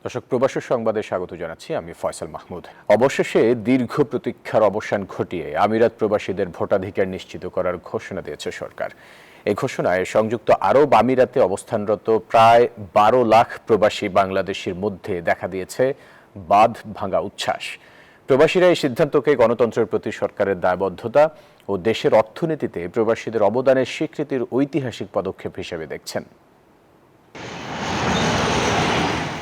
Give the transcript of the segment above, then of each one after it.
দর্শক, প্রবাসী সংবাদে স্বাগত জানাচ্ছি। আমি ফয়সাল মাহমুদ। অবশেষে দীর্ঘ প্রতীক্ষার অবসান ঘটিয়ে আমিরাত প্রবাসীদের ভোটাধিকার নিশ্চিত করার ঘোষণা দিয়েছে সরকার। এই ঘোষণায় সংযুক্ত আরব আমিরাতে অবস্থানরত প্রায় 12 লাখ প্রবাসী বাংলাদেশির মধ্যে দেখা দিয়েছে বাঁধ ভাঙা উচ্ছ্বাস। প্রবাসীরা এই সিদ্ধান্তকে গণতন্ত্রের প্রতি সরকারের দায়বদ্ধতা ও দেশের অর্থনীতিতে প্রবাসীদের অবদানের স্বীকৃতির ঐতিহাসিক পদক্ষেপ হিসেবে দেখছেন।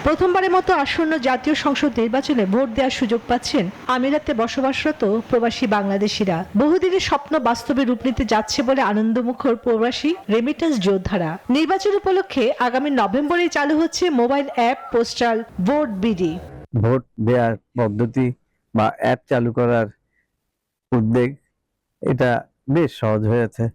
প্রথমবারের মতো আসন্ন জাতীয় সংসদ নির্বাচনে ভোট দেওয়ার সুযোগ পাচ্ছেন আমিরাতে বসবাসরত প্রবাসী বাংলাদেশিরা। বহুদিনের স্বপ্ন বাস্তবে রূপ নিতে যাচ্ছে বলে আনন্দমুখর প্রবাসী রেমিটেন্স যোদ্ধারা। নির্বাচন উপলক্ষে আগামী নভেম্বরে চালু হচ্ছে mobile app postal vote BD. Vote দেওয়ার পদ্ধতি বা অ্যাপ চালু করার উদ্যোগ এটা বেশ সহজ হয়েছে।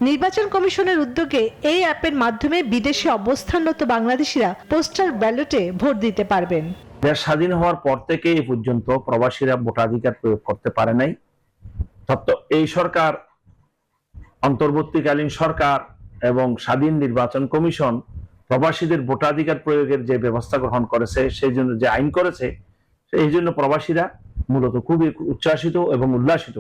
নির্বাচন কমিশনের উদ্যোগে এই অ্যাপের মাধ্যমে বিদেশে অবস্থানরত বাংলাদেশিরা পোস্টাল ব্যালটে ভোট দিতে পারবেন। দেশ স্বাধীন হওয়ার পর থেকে এই পর্যন্ত প্রবাসীরা ভোটাধিকার প্রয়োগ করতে পারে নাই। এই সরকার, অন্তর্বর্তীকালীন সরকার এবং স্বাধীন নির্বাচন কমিশন প্রবাসীদের ভোটাধিকার প্রয়োগের যে ব্যবস্থা গ্রহণ করেছে, সেই জন্য যে আইন করেছে, সেই জন্য প্রবাসীরা মূলত খুবই উচ্ছ্বাসিত এবং উল্লাসিত।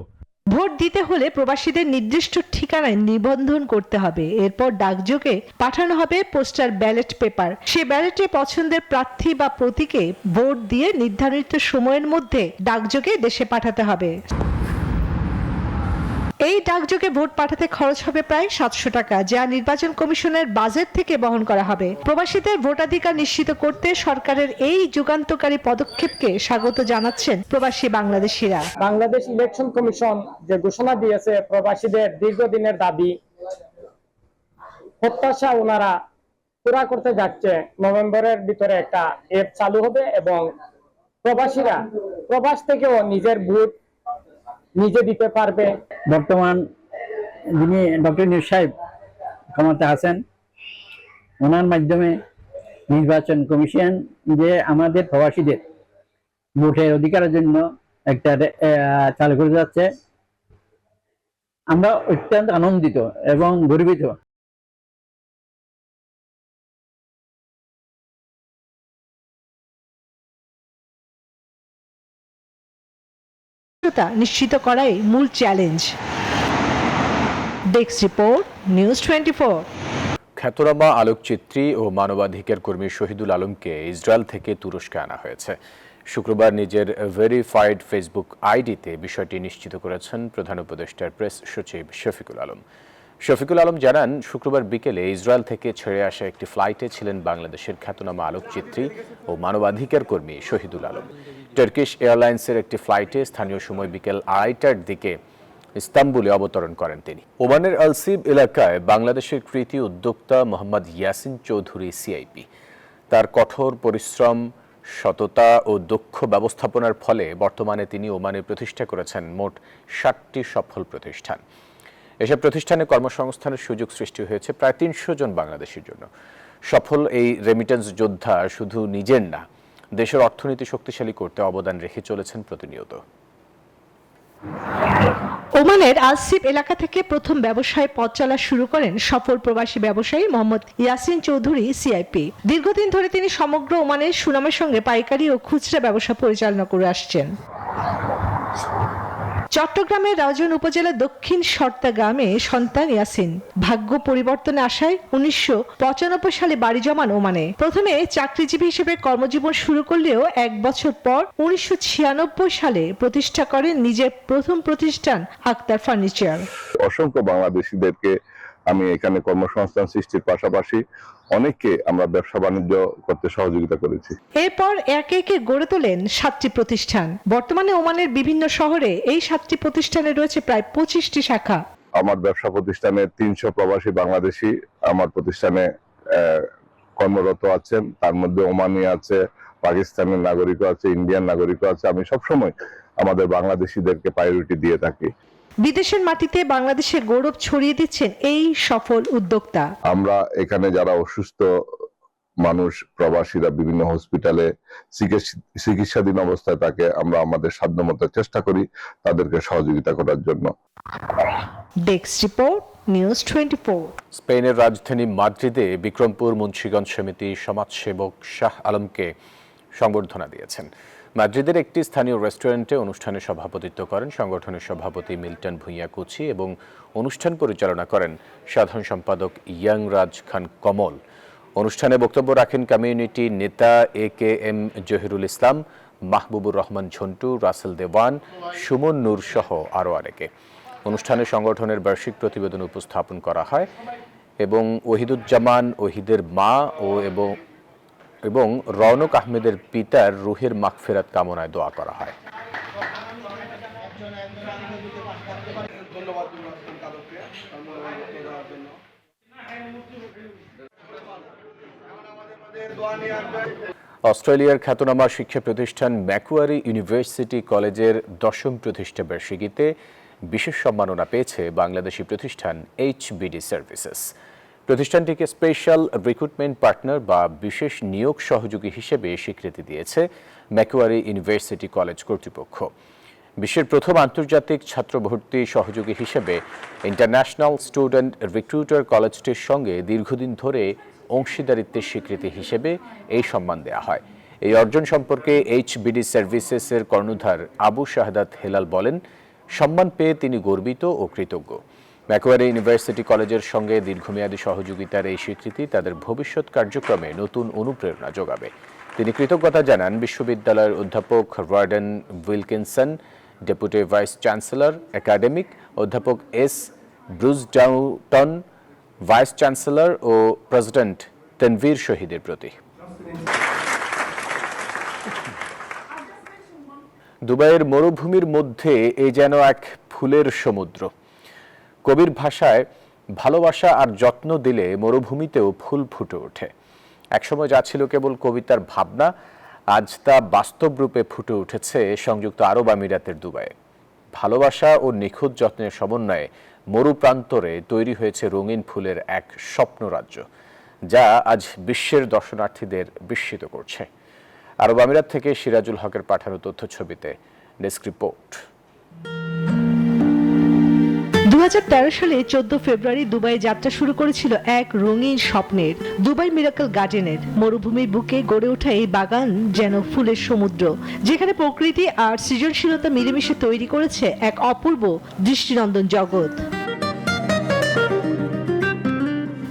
ভোট দিতে হলে প্রবাসীদের নির্দিষ্ট ঠিকানায় নিবন্ধন করতে হবে। এরপর ডাকযোগে পাঠানো হবে পোস্টাল ব্যালট পেপার। সে ব্যালটে পছন্দের প্রার্থী বা প্রতীকে ভোট দিয়ে নির্ধারিত সময়ের মধ্যে ডাকযোগে দেশে পাঠাতে হবে। এই ডাকযোগে ভোট পাঠাতে খরচ হবে প্রায় 700 টাকা, যা নির্বাচন কমিশনের বাজেট থেকে বহন করা হবে। প্রবাসীদের ভোটাধিকার নিশ্চিত করতে সরকারের এই যুগান্তকারী পদক্ষেপকে স্বাগত জানাচ্ছেন প্রবাসী বাংলাদেশিরা। বাংলাদেশ ইলেকশন কমিশন যে ঘোষণা দিয়েছে, প্রবাসীদের দীর্ঘদিনের দাবি প্রত্যাশা ওনারা পুরা করতে যাচ্ছে। নভেম্বরের ভিতরে একটা অ্যাপ চালু হবে এবং প্রবাসীরা প্রবাস থেকেও নিজের ভোট নিজে দিতে পারবে। বর্তমান যিনি ডক্টর ইউনূস সাহেব ক্ষমতা আছেন, ওনার মাধ্যমে নির্বাচন কমিশন যে আমাদের প্রবাসীদের ভোটের অধিকারের জন্য একটা চালু করে যাচ্ছে, আমরা অত্যন্ত আনন্দিত এবং গর্বিত। নিশ্চিত করাই মূল চ্যালেঞ্জ। Desk report, news 24। খ্যাতনামা আলোকচিত্রী ও মানবাধিকার কর্মী শহীদুল আলমকে ইসরায়েল থেকে তুরস্কে আনা হয়েছে। শুক্রবার নিজের ভেরিফাইড ফেসবুক আইডিতে বিষয়টি নিশ্চিত করেছেন প্রধান উপদেষ্টার প্রেস সচিব শফিকুল আলম। শফিকুল আলম জানান, শুক্রবার বিকেলে ইসরায়েল থেকে ছেড়ে আসা একটি ফ্লাইটে ছিলেন বাংলাদেশের খ্যাতনামা আলোকচিত্রী ও মানবাধিকার কর্মী শহীদুল আলম। টার্কিশ এয়ারলাইন্সের একটি ফ্লাইটে স্থানীয় সময় বিকেল 2:30টার দিকে ইস্তাম্বুলে অবতরণ করেন তিনি। ওমানের আলসিব এলাকায় বাংলাদেশের কৃতি উদ্যোক্তা মোহাম্মদ ইয়াসিন চৌধুরী সিআইপি। তার কঠোর পরিশ্রম, সততা ও দক্ষ ব্যবস্থাপনার ফলে বর্তমানে তিনি ওমানে প্রতিষ্ঠা করেছেন মোট 60টি সফল প্রতিষ্ঠান। এসব প্রতিষ্ঠানে কর্মসংস্থানের সুযোগ সৃষ্টি হয়েছে প্রায় 300 জন বাংলাদেশির জন্য। সফল এই রেমিটেন্স যোদ্ধা শুধু নিজের না, দেশের অর্থনীতি শক্তিশালী করতে অবদান রেখে চলেছেন প্রতিনিয়ত। ওমানের আলসিব এলাকা থেকে প্রথম ব্যবসায় পথ চলা শুরু করেন সফল প্রবাসী ব্যবসায়ী মোহাম্মদ ইয়াসিন চৌধুরী সিআইপি। দীর্ঘদিন ধরে তিনি সমগ্র ওমানের সুনামের সঙ্গে পাইকারি ও খুচরা ব্যবসা পরিচালনা করে আসছেন। চট্টগ্রামের রাউজান উপজেলার দক্ষিণ শর্তা গ্রামে সন্তান ইয়াসিন। ভাগ্য পরিবর্তনে আসায় 1995 সালে বাড়ি জমান ওমানে। প্রথমে চাকরিজীবী হিসেবে কর্মজীবন শুরু করলেও 1 বছর পর 1996 সালে প্রতিষ্ঠা করেন নিজের প্রথম প্রতিষ্ঠান আক্তার ফার্নিচার। অসংখ্য বাংলাদেশিদেরকে আমি এখানে কর্মসংস্থান সৃষ্টির পাশাপাশি অনেককে আমরা ব্যবসা বাণিজ্য করতে সহযোগিতা করেছি। এরপর একে একে গড়ে তোলেন 7টি প্রতিষ্ঠান। বর্তমানে ওমানের বিভিন্ন শহরে এই 7টি প্রতিষ্ঠানে রয়েছে প্রায় 25টি শাখা। আমার ব্যবসা প্রতিষ্ঠানে 300 প্রবাসী বাংলাদেশি আমার প্রতিষ্ঠানে কর্মরত আছেন। তার মধ্যে ওমানি আছে, পাকিস্তানের নাগরিকও আছে, ইন্ডিয়ান নাগরিকও আছে। আমি সবসময় আমাদের বাংলাদেশিদেরকে প্রায়োরিটি দিয়ে থাকি। বিদেশের মাটিতে বাংলাদেশের গৌরব ছড়িয়ে দিচ্ছেন এই সফল উদ্যোক্তা। আমরা এখানে যারা অসুস্থ মানুষ, প্রবাসীরা বিভিন্ন হসপিটালে চিকিৎসাধীন অবস্থায় থাকে, আমরা আমাদের সাধ্যমতো চেষ্টা করি তাদেরকে সহযোগিতা করার জন্য। Desk report, news 24। স্পেনের রাজধানী মাদ্রিদে বিক্রমপুর মুন্সিগঞ্জ সমিতি সমাজসেবক শাহ আলমকে সংবর্ধনা দিয়েছেন। মাদ্রিদের একটি স্থানীয় রেস্টুরেন্টে অনুষ্ঠানে সভাপতিত্ব করেন সংগঠনের সভাপতি মিল্টন ভূঁইয়া কুচি এবং অনুষ্ঠান পরিচালনা করেন সাধারণ সম্পাদক ইয়াংরাজ খান কমল। অনুষ্ঠানে বক্তব্য রাখেন কমিউনিটি নেতা AKM জহিরুল ইসলাম, মাহবুবুর রহমান ঝন্টু, রাসেল দেওয়ান, সুমন নূর সহ আরও অনেকে। অনুষ্ঠানে সংগঠনের বার্ষিক প্রতিবেদন উপস্থাপন করা হয় এবং ওহিদুজ্জামান ওহিদের মা এবং রওনক আহমেদের পিতার রুহের মাগফিরাত কামনায় দোয়া করা হয়। অস্ট্রেলিয়ার খ্যাতনামা শিক্ষা প্রতিষ্ঠান ম্যাকুয়ারি ইউনিভার্সিটি কলেজের 10ম প্রতিষ্ঠা বার্ষিকীতে বিশেষ সম্মাননা পেয়েছে বাংলাদেশি প্রতিষ্ঠান HBD সার্ভিসেস। প্রতিষ্ঠানটিকে স্পেশাল রিক্রুটমেন্ট পার্টনার বা বিশেষ নিয়োগ সহযোগী হিসেবে স্বীকৃতি দিয়েছে ম্যাকুয়ারি ইউনিভার্সিটি কলেজ কর্তৃপক্ষ। বিশ্বের প্রথম আন্তর্জাতিক ছাত্র ভর্তি সহযোগী হিসেবে ইন্টারন্যাশনাল স্টুডেন্ট রিক্রুটার কলেজটির সঙ্গে দীর্ঘদিন ধরে অংশীদারিত্বের স্বীকৃতি হিসেবে এই সম্মান দেওয়া হয়। এই অর্জন সম্পর্কে HBD সার্ভিসেসের কর্ণধার আবু শাহাদাত হেলাল বলেন, সম্মান পেয়ে তিনি গর্বিত ও কৃতজ্ঞ। ম্যাকুয়ারি ইউনিভার্সিটি কলেজের সঙ্গে দীর্ঘমেয়াদী সহযোগিতার এই স্বীকৃতি তাদের ভবিষ্যৎ কার্যক্রমে নতুন অনুপ্রেরণা যোগাবে। তিনি কৃতজ্ঞতা জানান বিশ্ববিদ্যালয়ের অধ্যাপক Royden Wilkinson, deputy vice chancellor academic অধ্যাপক S. Bruce Dowton, vice chancellor ও প্রেসিডেন্ট তানভীর শহীদের প্রতি। দুবাইয়ের মরুভূমির মধ্যে এ যেন এক ফুলের সমুদ্র। কবির ভাষায় ভালোবাসা আর যত্ন দিলে মরুভূমিতেও ফুল ফুটে ওঠে। একসময় যা ছিল কেবল কবিতার ভাবনা, আজ তা বাস্তব রূপে ফুটে উঠেছে সংযুক্ত আরব আমিরাতের দুবাইয়ে। ভালোবাসা ও নিখুঁত যত্নের সমন্বয়ে মরু প্রান্তরে তৈরি হয়েছে রঙিন ফুলের এক স্বপ্নরাজ্য, যা আজ বিশ্বের দর্শনার্থীদের বিস্মিত করছে। আরব আমিরাত থেকে সিরাজুল হকের পাঠানো তথ্যছবিতে ডেস্ক রিপোর্ট। 2013 সালে 14 ফেব্রুয়ারি দুবাই যাত্রা শুরু করেছিল এক রঙিন স্বপ্নের, দুবাই মিরাকল গার্ডেনের। মরুভূমির বুকে গড়ে ওঠা এই বাগান যেন ফুলের সমুদ্র, যেখানে প্রকৃতি আর সৃজনশীলতা মিলেমিশে তৈরি করেছে এক অপূর্ব দৃষ্টিনন্দন জগৎ।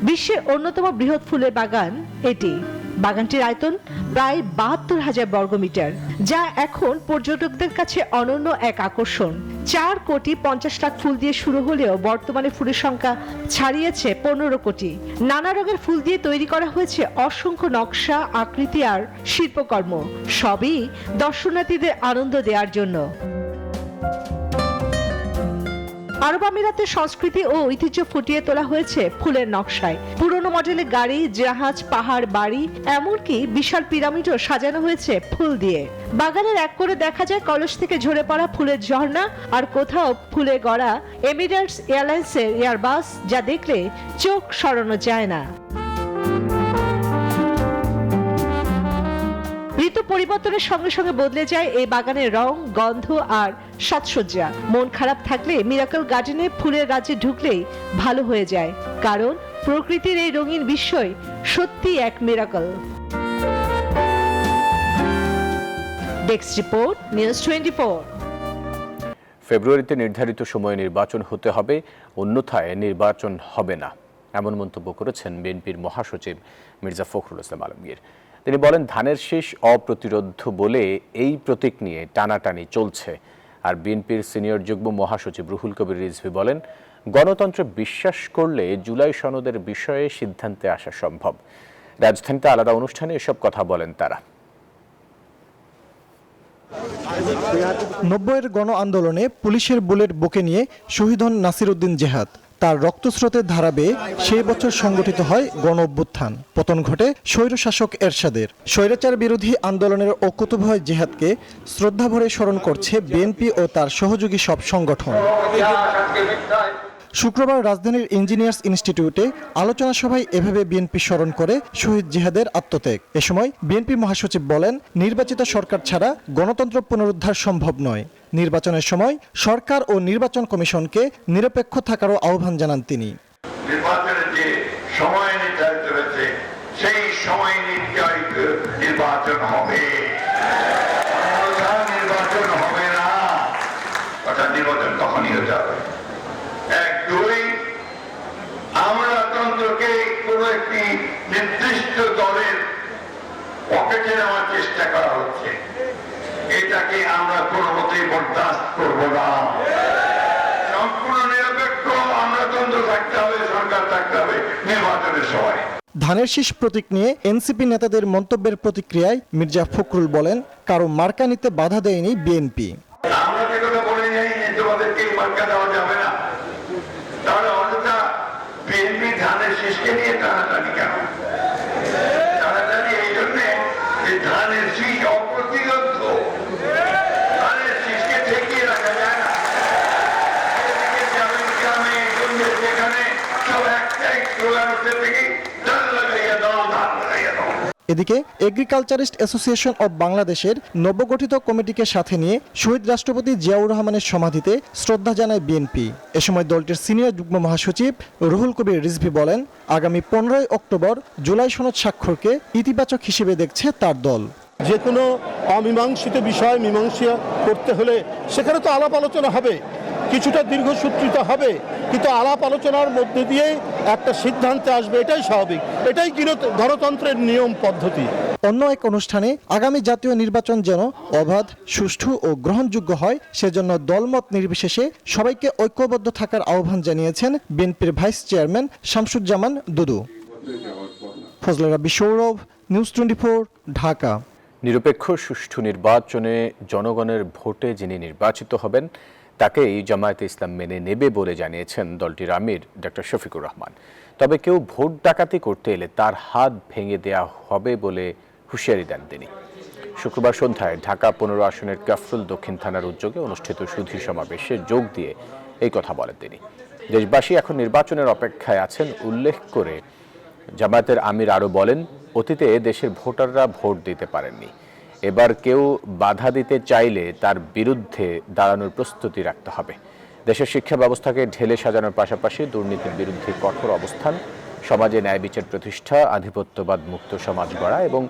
বিশ্বের অন্যতম বৃহৎ ফুলের বাগান এটি। বাগানটির আয়তন প্রায় 72,000 বর্গমিটার, যা এখন পর্যটকদের কাছে অনন্য এক আকর্ষণ। 4,50,00,000 ফুল দিয়ে শুরু হলেও বর্তমানে ফুলের সংখ্যা ছাড়িয়েছে 15 কোটি। নানা রঙের ফুল দিয়ে তৈরি করা হয়েছে অসংখ্য নকশা, আকৃতি আর শিল্পকর্ম, সবই দর্শনার্থীদের আনন্দ দেওয়ার জন্য। আরব আমিরাতের সংস্কৃতি ও ঐতিহ্য ফুটিয়ে তোলা হয়েছে ফুলের নকশায়। পুরনো মডেলের গাড়ি, জাহাজ, পাহাড়, বাড়ি, এমনকি বিশাল পিরামিডও সাজানো হয়েছে ফুল দিয়ে। বাগানের এক করে দেখা যায় কলস থেকে ঝরে পড়া ফুলের ঝর্ণা, আর কোথাও ফুলে গড়া এমিরেটস এয়ারলাইন্সের এয়ারবাস, যা দেখলে চোখ সরানো যায় না। ঋতু পরিবর্তনের সঙ্গে সঙ্গে বদলে যায় এই বাগানের রং, গন্ধ আর সাজসজ্জা। মন খারাপ থাকলে মিরাকল গার্ডেনে ফুলের রাজ্যে ঢুকলেই ভালো হয়ে যায়, কারণ প্রকৃতির এই রঙিন বিস্ময় সত্যি এক মিরাকল। Desk report, news 24। ফেব্রুয়ারিতে নির্ধারিত সময়ে নির্বাচন হতে হবে, অন্যথায় নির্বাচন হবে না, এমন মন্তব্য করেছেন বিএনপির মহাসচিব মির্জা ফখরুল ইসলাম আলমগীর। তিনি বলেন, ধানের শীষ অপ্রতিরোধ্য বলে এই প্রতীক নিয়ে টানাটানি চলছে। আর বিএনপির সিনিয়র যুগ্ম মহাসচিব রুহুল কবির রিজভী বলেন, গণতন্ত্রে বিশ্বাস করলে জুলাই সনদের বিষয়ে সিদ্ধান্তে আসা সম্ভব। রাজধানীতে আলাদা অনুষ্ঠানে এসব কথা বলেন তারা। 90-এর গণ আন্দোলনে পুলিশের বুলেট বুকে নিয়ে শহীদ হন নাসির উদ্দিন জেহাদ। তার রক্তস্রোতের ধারা বেয়ে সেই বছর সংগঠিত হয় গণ অভ্যুত্থান। পতন ঘটে স্বৈরশাসক এরশাদের। স্বৈরাচার বিরোধী আন্দোলনের অকুতোভয় জেহাদকে শ্রদ্ধাভরে স্মরণ করছে বিএনপি ও তার সহযোগী সব সংগঠন। শুক্রবার রাজধানীর ইঞ্জিনিয়ার্স ইনস্টিটিউটে আলোচনা সভায় এভাবে বিএনপি স্মরণ করে শহীদ জিহাদের আত্মত্যাগ। এ সময় বিএনপি মহাসচিব বলেন, নির্বাচিত সরকার ছাড়া গণতন্ত্র পুনরুদ্ধার সম্ভব নয়। নির্বাচনের সময় সরকার ও নির্বাচন কমিশনকে নিরপেক্ষ থাকারও আহ্বান জানান তিনি। নির্বাচনের যে সময় নির্ধারিত হয়েছে সেই সময় নির্বাচন হবে, নির্বাচন হবে না। অর্থাৎ নির্বাচন তখনই হতে হবে। এক, দুই, আমলাতন্ত্রকে কোনো একটি নির্দিষ্ট দলের পকেটে নেওয়ার চেষ্টা করা হচ্ছে, এটাকে আমরা কোনো মতেই বরদাস্ত করব না। সম্পূর্ণ নিরপেক্ষ আমলাতন্ত্র থাকতে হবে, সরকার থাকতে হবে নির্বাচনের সময়। ধানের শীষ প্রতীক নিয়ে এনসিপি নেতাদের মন্তব্যের প্রতিক্রিয়ায় মির্জা ফখরুল বলেন, কারো মার্কা নিতে বাধা দেয়নি বিএনপি। আমরা যে কথা বলে যাই যে তোমাদেরকে মার্কা দেওয়া যাবে না, তাহলে অযথা বিএনপি ধানের শীষকে নিয়ে টানাটানি কেন? টানাটানি এই জন্যে যে ধানের শীষ অপ্রতিরোধ, ধানের শীষকে ঠেকিয়ে রাখা যায় না। গ্রামে যেখানে সব একটাই স্লোগান উঠতে থেকে ধান লাগাইয়া দাও, ধান লাগাইয়া দাও। এদিকে এগ্রিকালচারিস্ট অ্যাসোসিয়েশন অব বাংলাদেশের নবগঠিত কমিটিকে সাথে নিয়ে শহীদ রাষ্ট্রপতি জিয়াউর রহমানের সমাধিতে শ্রদ্ধা জানায় বিএনপি। এ সময় দলটির সিনিয়র যুগ্ম মহাসচিব রুহুল কবির রিজভী বলেন, আগামী 15 অক্টোবর জুলাই সনদ স্বাক্ষরকে ইতিবাচক হিসেবে দেখছে তার দল। যে কোনো অমীমাংসিত বিষয় মীমাংসা করতে হলে সেখানে তো আলাপ আলোচনা হবে, কিছুটা দীর্ঘসূত্রিত হবে, কিন্তু আলাপ আলোচনার মধ্যে দিয়ে একটা সিদ্ধান্তে আসবে, এটাই স্বাভাবিক, এটাই গণতন্ত্রের নিয়ম পদ্ধতি। অন্য এক অনুষ্ঠানে আগামী জাতীয় নির্বাচন যেন অবাধ, সুষ্ঠু ও গ্রহণযোগ্য হয় সেজন্য দলমত নির্বিশেষে সবাইকে ঐক্যবদ্ধ থাকার আহ্বান জানিয়েছেন বিএনপির ভাইস চেয়ারম্যান শামসুজ্জামান দুদু। ফজলে রাব্বি সৌরভ, নিউজ 24, ঢাকা। নিরপেক্ষ সুষ্ঠু নির্বাচনে জনগণের ভোটে যিনি নির্বাচিত হবেন তাকেই জামায়াতে ইসলাম মেনে নেবে বলে জানিয়েছেন দলটির আমির ডক্টর শফিকুর রহমান। তবে কেউ ভোট ডাকাতি করতে এলে তার হাত ভেঙে দেয়া হবে বলে হুঁশিয়ারি দেন তিনি। শুক্রবার সন্ধ্যায় ঢাকা 15 আসনের কাফরুল দক্ষিণ থানার উদ্যোগে অনুষ্ঠিত সুধী সমাবেশে যোগ দিয়ে এই কথা বলেন তিনি। দেশবাসী এখন নির্বাচনের অপেক্ষায় আছেন উল্লেখ করে জামায়াতের আমির আরও বলেন, অতীতে দেশের ভোটাররা ভোট দিতে পারেননি, এবার কেউ বাধা দিতে চাইলে তার বিরুদ্ধে দাঁড়ানোর প্রস্তুতি রাখতে হবে। দেশের শিক্ষা ব্যবস্থাকে ঢেলে সাজানোর পাশাপাশি দুর্নীতির বিরুদ্ধে কঠোর অবস্থান, সমাজে ন্যায় বিচার প্রতিষ্ঠা, আধিপত্যবাদ মুক্ত সমাজ গড়া এবং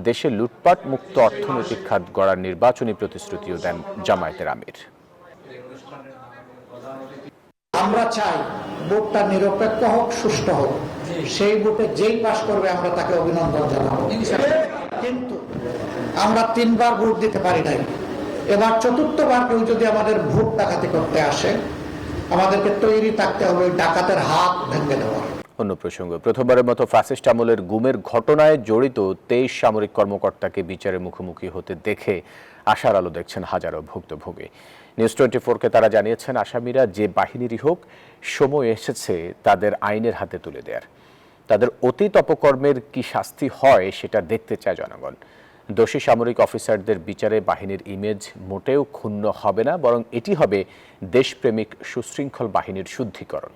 দেশে লুটপাট মুক্ত অর্থনৈতিক খাত গড়ার নির্বাচনী প্রতিশ্রুতিও দেন জামায়াতের আমির। আমরা চাই ভোটটা নিরপেক্ষ হোক, সুষ্ঠু হোক, সেই ভোটে যেই পাশ করবে আমরা তাকে অভিনন্দন জানাবো। কিন্তু আমরা 3 বার ভোট দিতে পারি নাই, এবার 4র্থবার কেউ যদি আমাদের ভোট ডাকাতি করতে আসে আমাদেরকে তৈরি থাকতে হবে ডাকাতের হাত ভেঙে দেওয়া। অন্য প্রসঙ্গ, প্রথমবারের মতো ফ্যাসিস্ট আমলের গুমের ঘটনায় জড়িত 23 সামরিক কর্মকর্তাকে বিচারের মুখোমুখি হতে দেখে আশার আলো দেখছেন হাজারো ভুক্তভোগী। নিউজ 24কে তারা জানিয়েছেন, আসামিরা যে বাহিনীরই হোক, সময় এসেছে তাদের আইনের হাতে তুলে দেওয়ার। তাদের অতীত অপকর্মের কি শাস্তি হয় সেটা দেখতে চায় জনগণ। দোষী সামরিক অফিসারদের বিচারে বাহিনীর ইমেজ মোটেও ক্ষুণ্ণ হবে না, বরং এটি হবে দেশপ্রেমিক সুশৃঙ্খল বাহিনীর শুদ্ধিকরণ।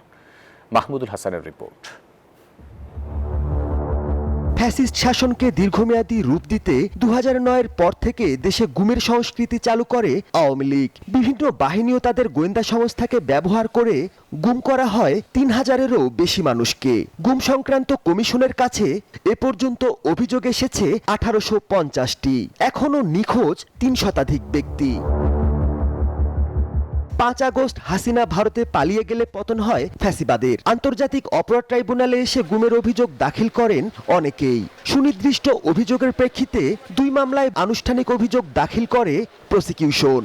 মাহমুদুল হাসানের রিপোর্ট। ফ্যাসিস্ট শাসনকে দীর্ঘমেয়াদী রূপ দিতে 2009-এর পর থেকে দেশে গুমের সংস্কৃতি চালু করে আওয়ামী লীগ। বিভিন্ন বাহিনী ও তাদের গোয়েন্দা সংস্থাকে ব্যবহার করে গুম করা হয় 3000-এরও বেশি মানুষকে। গুম সংক্রান্ত কমিশনের কাছে এ পর্যন্ত অভিযোগ এসেছে 1850টি। এখনও নিখোঁজ 3 শতাধিক ব্যক্তি। 5 আগস্ট হাসিনা ভারতে পালিয়ে গেলে পতন হয় ফ্যাসিবাদের। আন্তর্জাতিক অপরাধ ট্রাইব্যুনালে এসে গুমের অভিযোগ দাখিল করেন অনেকেই। সুনির্দিষ্ট অভিযোগের প্রেক্ষিতে 2 মামলায় আনুষ্ঠানিক অভিযোগ দাখিল করে প্রসিকিউশন।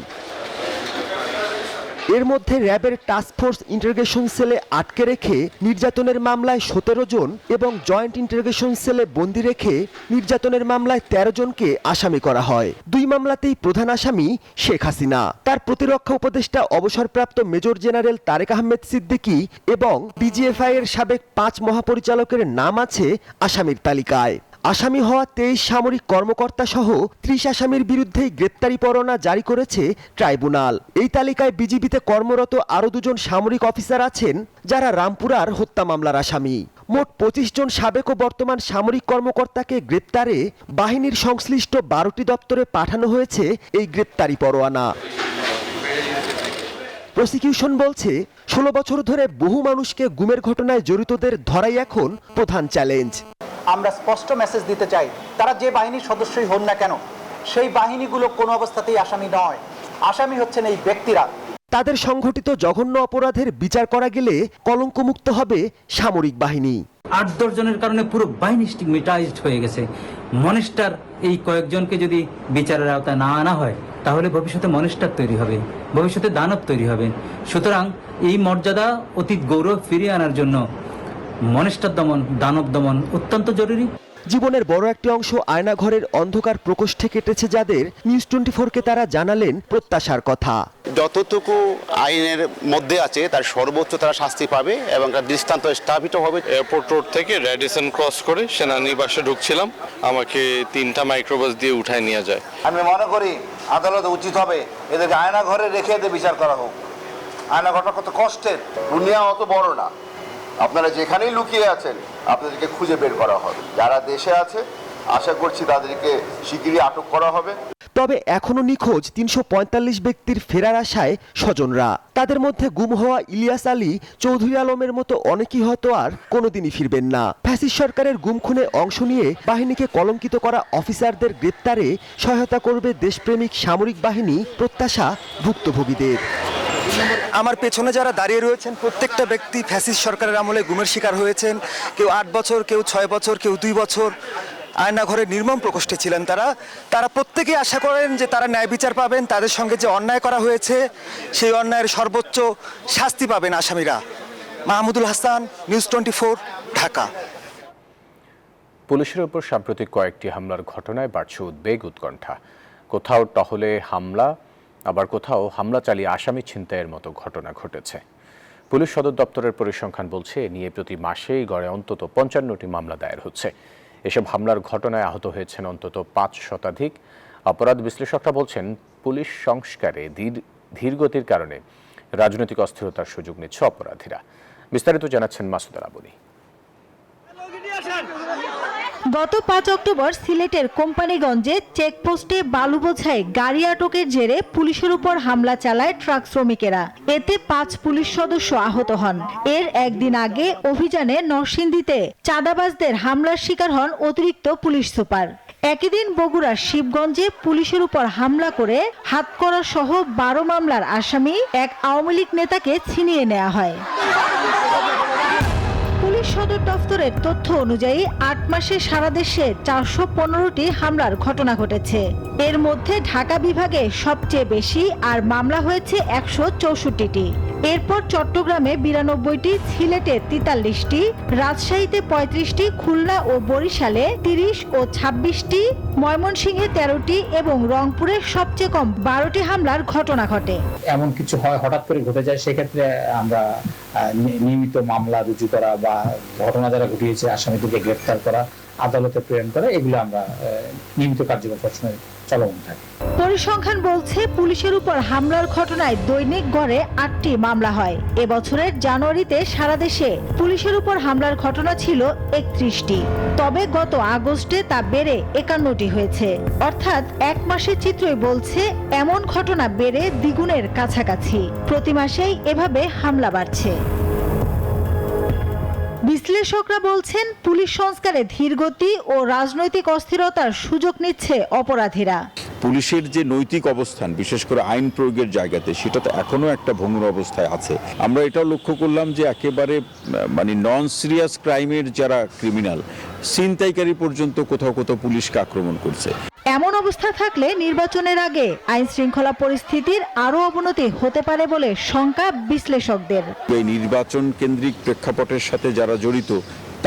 এর মধ্যে র্যাবের টাস্কফোর্স ইন্টারোগেশন সেলে আটকে রেখে নির্যাতনের মামলায় 17 জন এবং জয়েন্ট ইন্টারোগেশন সেলে বন্দি রেখে নির্যাতনের মামলায় 13 জনকে আসামি করা হয়। 2 মামলাতেই প্রধান আসামি শেখ হাসিনা, তার প্রতিরক্ষা উপদেষ্টা অবসরপ্রাপ্ত মেজর জেনারেল তারেক আহমেদ সিদ্দিকী এবং ডিজিএফআই এর সাবেক 5 মহাপরিচালকের নাম আছে আসামির তালিকায়। আসামি হওয়া 23 সামরিক কর্মকর্তা সহ 30 আসামির বিরুদ্ধে গ্রেপ্তারি পরোয়ানা জারি করেছে ট্রাইব্যুনাল। এই তালিকায় বিজিবিতে কর্মরত আরও 2 জন সামরিক অফিসার আছেন যারা রামপুরার হত্যা মামলার আসামি। মোট 25 জন সাবেক ও বর্তমান সামরিক কর্মকর্তাকে গ্রেপ্তারে বাহিনীর সংশ্লিষ্ট 12টি দপ্তরে পাঠানো হয়েছে এই গ্রেপ্তারি পরোয়ানা। প্রসিকিউশন বলছে 16 বছর ধরে বহু মানুষকে গুমের ঘটনায় জড়িতদের ধরাই এখন প্রধান চ্যালেঞ্জ। আমরা স্পষ্ট মেসেজ দিতে চাই, তারা যে বাহিনীর সদস্যই হন না কেন, সেই বাহিনীগুলো কোনো অবস্থাতেই আসামি নয়। আসামি হচ্ছেন এই ব্যক্তিরা। তাদের সংঘটিত জঘন্য অপরাধের বিচার করা গেলে কলঙ্কমুক্ত হবে সামরিক বাহিনী। ৮-১০ জনের কারণে পুরো বাহিনী স্টিগমেটাইজড হয়ে গেছে। মনিস্টার এই কয়েকজনকে যদি বিচারের আওতায় না আনা হয়, তাহলে ভবিষ্যতে মনিস্টার তৈরি হবে, ভবিষ্যতে দানব তৈরি হবে। সুতরাং এই মর্যাদা, অতীত গৌরব ফিরিয়ে আনার জন্য মনিস্টার দমন, দানব দমন অত্যন্ত জরুরি। জীবনের বড় একটি অংশ আয়নাঘরের অন্ধকার প্রকোষ্ঠে কেটেছে যাদের, নিউজ 24-কে তারা জানালেন প্রত্যাশার কথা। যতটুকু আইনের মধ্যে আছে তার সর্বোচ্চ তারা শাস্তি পাবে এবং তার দৃষ্টান্ত স্থাপিত হবে। এয়ারপোর্ট রোড থেকে রেডিসন ক্রস করে সেনানিবাসে ঢুকছিলাম, আমাকে 3টা মাইক্রোবাস দিয়ে উঠায় নিয়ে যায়। আমি মনে করি আদালত উচিত হবে এদেরকে আয়নাঘরে রেখে এদের বিচার করা হোক। আয়নাঘরটা কত কষ্টের, দুনিয়া অত বড় না। আপনারা যেখানেই লুকিয়ে আছেন আপনাদেরকে খুঁজে বের করা হবে। যারা দেশে আছে আশা করছি তাদেরকে শিগগিরই আটক করা হবে। তবে এখনো নিখোঁজ 345 ব্যক্তির ফেরার আশায় স্বজনরা। তাদের মধ্যে গুম হওয়া ইলিয়াস আলী, চৌধুরী আলমের মতো অনেকেই হয়তো আর কোনোদিনই ফিরবেন না। ফ্যাসিস্ট সরকারের গুম খুনে অংশ নিয়ে বাহিনীকে কলঙ্কিত করা অফিসারদের গ্রেপ্তারে সহায়তা করবে দেশপ্রেমিক সামরিক বাহিনী, প্রত্যাশা ভুক্তভোগীদের। আমার পেছনে যারা দাঁড়িয়ে রয়েছেন প্রত্যেকটা ব্যক্তি ফ্যাসিস্ট সরকারের আমলে গুমের শিকার হয়েছেন। কেউ 8 বছর, কেউ 6 বছর, কেউ 2 বছর আয়নাঘরের নির্মম প্রকোষ্ঠে ছিলেন। তারা প্রত্যেকেই আশা করেন যে তারা ন্যায় বিচার পাবেন। তাদের সঙ্গে যে অন্যায় করা হয়েছে সেই অন্যায়ের সর্বোচ্চ শাস্তি পাবেন আসামিরা। মাহমুদুল হাসান, নিউজ 24, ঢাকা। পুলিশের উপর সাম্প্রতিক কয়েকটি হামলার ঘটনায় বাড়ছে উদ্বেগ, উৎকণ্ঠা। কোথাও টহলে হামলা, আবার কোথাও হামলা চালিয়ে আসামি ছিনতাইয়ের মতো ঘটনা ঘটেছে। পুলিশ সদর দপ্তরের পরিসংখ্যান বলছে এ নিয়ে প্রতি মাসেই গড়ে অন্তত 55টি মামলা দায়ের হচ্ছে। এসব হামলার ঘটনায় আহত হয়েছেন অন্তত 5 শতাধিক। অপরাধ বিশ্লেষকরা বলছেন পুলিশ সংস্কারে ধীরগতির কারণে রাজনৈতিক অস্থিরতার সুযোগ নিচ্ছে অপরাধীরা। বিস্তারিত জানাচ্ছেন মাসুদ আবুনি। গত 5 অক্টোবর সিলেটের কোম্পানিগঞ্জে চেকপোস্টে বালু বোঝাই গাড়ি আটকের জেরে পুলিশের উপর হামলা চালায় ট্রাক শ্রমিকেরা। এতে 5 পুলিশ সদস্য আহত হন। এর একদিন আগে অভিযানে নরসিংদীতে চাঁদাবাজদের হামলার শিকার হন অতিরিক্ত পুলিশ সুপার। একই দিন বগুড়ার শিবগঞ্জে পুলিশের উপর হামলা করে হাতকড়া সহ 12 মামলার আসামি এক আওয়ামী লীগ নেতাকে ছিনিয়ে নেওয়া হয়। পুলিশ সদর দফতরের তথ্য অনুযায়ী 8 মাসে সারা দেশে 415টি হামলার ঘটনা ঘটেছে। এর মধ্যে ঢাকা বিভাগে সবচেয়ে বেশি, আর মামলা হয়েছে 164টি। এরপর চট্টগ্রামে 92টি, সিলেটে 43টি, রাজশাহীতে 35টি, খুলনা ও বরিশালে 30 ও 26টি, ময়মনসিংহে 13টি এবং রংপুরে সবচেয়ে কম 12টি হামলার ঘটনা ঘটে। এমন কিছু হয় হঠাৎ করে ঘটে যায়, সেক্ষেত্রে আমরা নিয়মিত মামলা রুজু করা বা ঘটনা যারা ঘটিয়েছে আসামিদেরকে গ্রেফতার করা, আদালতে প্রেরণ করা, এগুলো আমরা নিয়মিত কার্যকর সবসময় চলমান থাকে। পরিসংখ্যান বলছে পুলিশের উপর হামলার ঘটনায় দৈনিক গড়ে 8টি মামলা হয়। এবছরের জানুয়ারিতে সারা দেশে পুলিশের উপর হামলার ঘটনা ছিল 31টি। তবে গত আগস্টে তা বেড়ে 51টি হয়েছে। অর্থাৎ 1 মাসের চিত্রই বলছে এমন ঘটনা বেড়ে দ্বিগুণের কাছাকাছি। প্রতি মাসেই এভাবে হামলা বাড়ছে। বিশ্লেষকরা বলছেন পুলিশ সংস্কারে ধীরগতি ও রাজনৈতিক অস্থিরতার সুযোগ নিচ্ছে অপরাধীরা। পুলিশের যে নৈতিক অবস্থান, বিশেষ করে আইন প্রয়োগের জায়গাতে, সেটা তো এখনো একটা ভঙ্গুর অবস্থায় আছে। আমরা এটাও লক্ষ্য করলাম যে একেবারে নন সিরিয়াস ক্রাইমের যারা ক্রিমিনাল, ছিনতাইকারী পর্যন্ত কোথাও কোথাও পুলিশকে আক্রমণ করছে। এমন অবস্থা থাকলে নির্বাচনের আগে আইন শৃঙ্খলা পরিস্থিতির আরো অবনতি হতে পারে বলে শঙ্কা বিশ্লেষকদের। এই নির্বাচন কেন্দ্রিক প্রেক্ষাপটের সাথে যারা জড়িত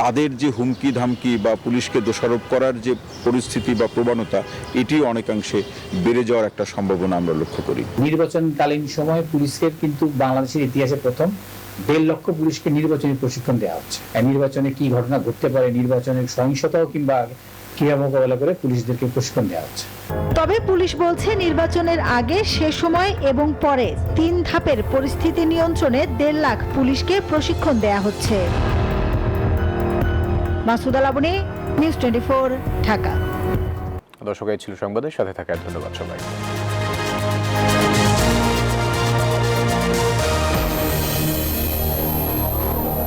তাদের যে হুমকি ধামকি বা পুলিশকে দোষারোপ করার যে পরিস্থিতি বা প্রবণতা, এটি অনেকাংশে বেড়ে যাওয়ার একটা সম্ভাবনা আমরা লক্ষ্য করি। নির্বাচনকালীন সময়ে পুলিশের কিন্তু বাংলাদেশের ইতিহাসে প্রথম 1.5 লক্ষ পুলিশকে নির্বাচনী প্রশিক্ষণ দেওয়া হচ্ছে। নির্বাচনে কি ঘটনা ঘটতে পারে, নির্বাচনের সহিংসতাও কিংবা কিভাবে মোকাবেলা করে পুলিশদেরকে প্রশিক্ষণ দেওয়া হচ্ছে। তবে পুলিশ বলছে নির্বাচনের আগে, সে সময় এবং পরে 3 ধাপের পরিস্থিতি নিয়ন্ত্রণে 1.5 লাখ পুলিশকে প্রশিক্ষণ দেওয়া হচ্ছে। মাসুদ আবুনি, নিউজ 24, ঢাকা। দর্শক, এই ছিল সংবাদের সাথে থাকার ধন্যবাদ সবাই।